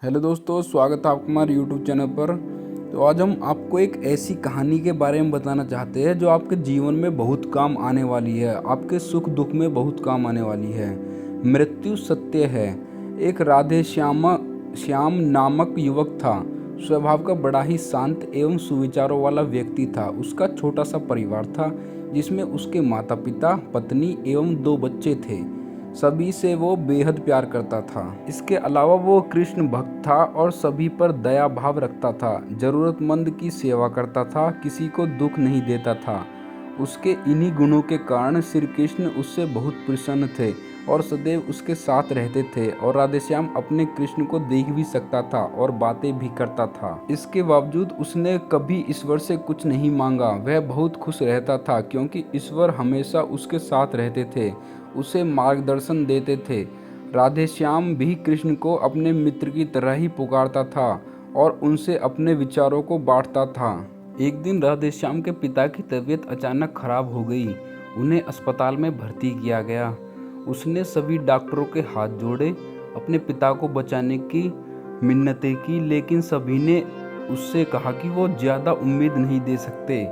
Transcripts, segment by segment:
Hello दोस्तों, स्वागत है आपका हमारे यूट्यूब चैनल पर। तो आज हम आपको एक ऐसी कहानी के बारे में बताना चाहते हैं जो आपके जीवन में बहुत काम आने वाली है, आपके सुख दुख में बहुत काम आने वाली है। मृत्यु सत्य है। एक श्याम नामक युवक था। स्वभाव का बड़ा ही शांत एवं सुविचारों वाला व्यक्ति था। उसका छोटा सा परिवार था जिसमें उसके माता पिता, पत्नी एवं 2 बच्चे थे। सभी से वो बेहद प्यार करता था। इसके अलावा वो कृष्ण भक्त था और सभी पर दया भाव रखता था। जरूरतमंद की सेवा करता था, किसी को दुख नहीं देता था। उसके इन्हीं गुणों के कारण श्री कृष्ण उससे बहुत प्रसन्न थे और सदैव उसके साथ रहते थे। और राधेश्याम अपने कृष्ण को देख भी सकता था और बातें भी करता था। इसके बावजूद उसने कभी ईश्वर से कुछ नहीं मांगा। वह बहुत खुश रहता था क्योंकि ईश्वर हमेशा उसके साथ रहते थे, उसे मार्गदर्शन देते थे। राधेश्याम भी कृष्ण को अपने मित्र की तरह ही पुकारता था और उनसे अपने विचारों को बांटता था। एक दिन राधेश्याम के पिता की तबीयत अचानक खराब हो गई। उन्हें अस्पताल में भर्ती किया गया। उसने सभी डॉक्टरों के हाथ जोड़े, अपने पिता को बचाने की मिन्नतें की, लेकिन सभी ने उससे कहा कि वो ज़्यादा उम्मीद नहीं दे सकते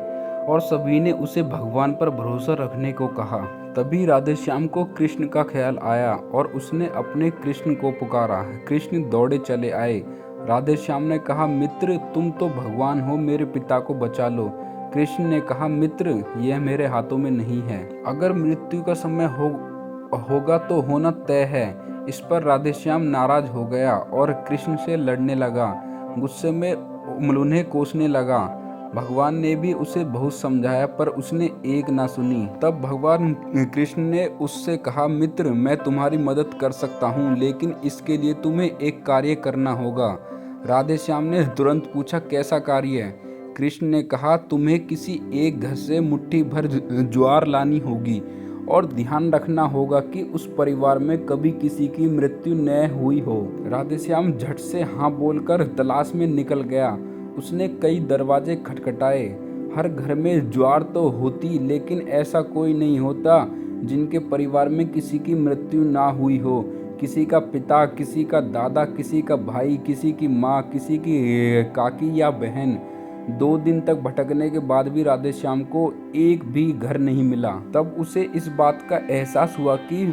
और सभी ने उसे भगवान पर भरोसा रखने को कहा। तभी राधेश्याम को कृष्ण का ख्याल आया और उसने अपने कृष्ण को पुकारा। कृष्ण दौड़े चले आए। राधेश्याम ने कहा, मित्र तुम तो भगवान हो, मेरे पिता को बचा लो। कृष्ण ने कहा, मित्र यह मेरे हाथों में नहीं है। अगर मृत्यु का समय होगा तो होना तय है। इस पर राधेश्याम नाराज हो गया और कृष्ण से लड़ने लगा। गुस्से में उन्हें कोसने लगा। भगवान ने भी उसे बहुत समझाया पर उसने एक ना सुनी। तब भगवान कृष्ण ने उससे कहा, मित्र मैं तुम्हारी मदद कर सकता हूँ, लेकिन इसके लिए तुम्हें एक कार्य करना होगा। राधेश्याम ने तुरंत पूछा, कैसा कार्य? कृष्ण ने कहा, तुम्हें किसी एक घर से मुट्ठी भर ज्वार लानी होगी और ध्यान रखना होगा कि उस परिवार में कभी किसी की मृत्यु न हुई हो। राधेश्याम झट से हाँ बोलकर तलाश में निकल गया। उसने कई दरवाजे खटखटाए। हर घर में ज्वार तो होती, लेकिन ऐसा कोई नहीं होता जिनके परिवार में किसी की मृत्यु ना हुई हो। किसी का पिता, किसी का दादा, किसी का भाई, किसी की माँ, किसी की काकी या बहन। 2 दिन तक भटकने के बाद भी राधेश्याम को एक भी घर नहीं मिला। तब उसे इस बात का एहसास हुआ कि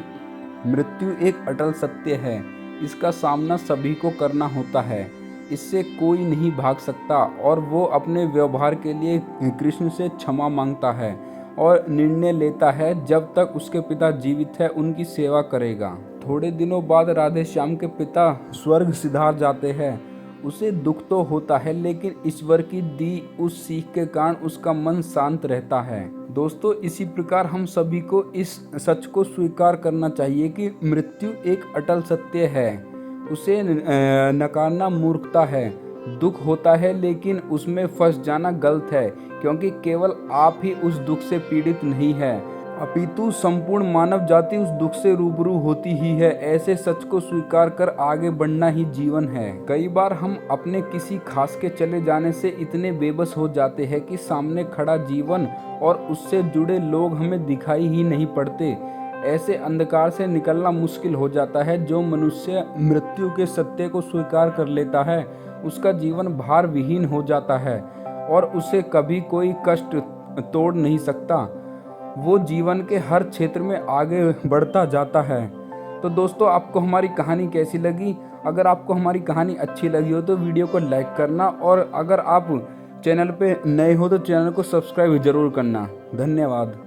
मृत्यु एक अटल सत्य है। इसका सामना सभी को करना होता है, इससे कोई नहीं भाग सकता। और वो अपने व्यवहार के लिए कृष्ण से क्षमा मांगता है और निर्णय लेता है जब तक उसके पिता जीवित है उनकी सेवा करेगा। थोड़े दिनों बाद राधेश्याम के पिता स्वर्ग सिधार जाते हैं। उसे दुख तो होता है, लेकिन ईश्वर की दी उस सीख के कारण उसका मन शांत रहता है। दोस्तों, इसी प्रकार हम सभी को इस सच को स्वीकार करना चाहिए कि मृत्यु एक अटल सत्य है। उसे नकारना मूर्खता है। दुख होता है, लेकिन उसमें फंस जाना गलत है, क्योंकि केवल आप ही उस दुख से पीड़ित नहीं है, अपितु संपूर्ण मानव जाति उस दुख से रूबरू होती ही है। ऐसे सच को स्वीकार कर आगे बढ़ना ही जीवन है। कई बार हम अपने किसी खास के चले जाने से इतने बेबस हो जाते हैं कि सामने खड़ा जीवन और उससे जुड़े लोग हमें दिखाई ही नहीं पड़ते। ऐसे अंधकार से निकलना मुश्किल हो जाता है। जो मनुष्य मृत्यु के सत्य को स्वीकार कर लेता है, उसका जीवन भार विहीन हो जाता है और उसे कभी कोई कष्ट तोड़ नहीं सकता। वो जीवन के हर क्षेत्र में आगे बढ़ता जाता है। तो दोस्तों, आपको हमारी कहानी कैसी लगी? अगर आपको हमारी कहानी अच्छी लगी हो तो वीडियो को लाइक करना, और अगर आप चैनल पे नए हो तो चैनल को सब्सक्राइब ज़रूर करना। धन्यवाद।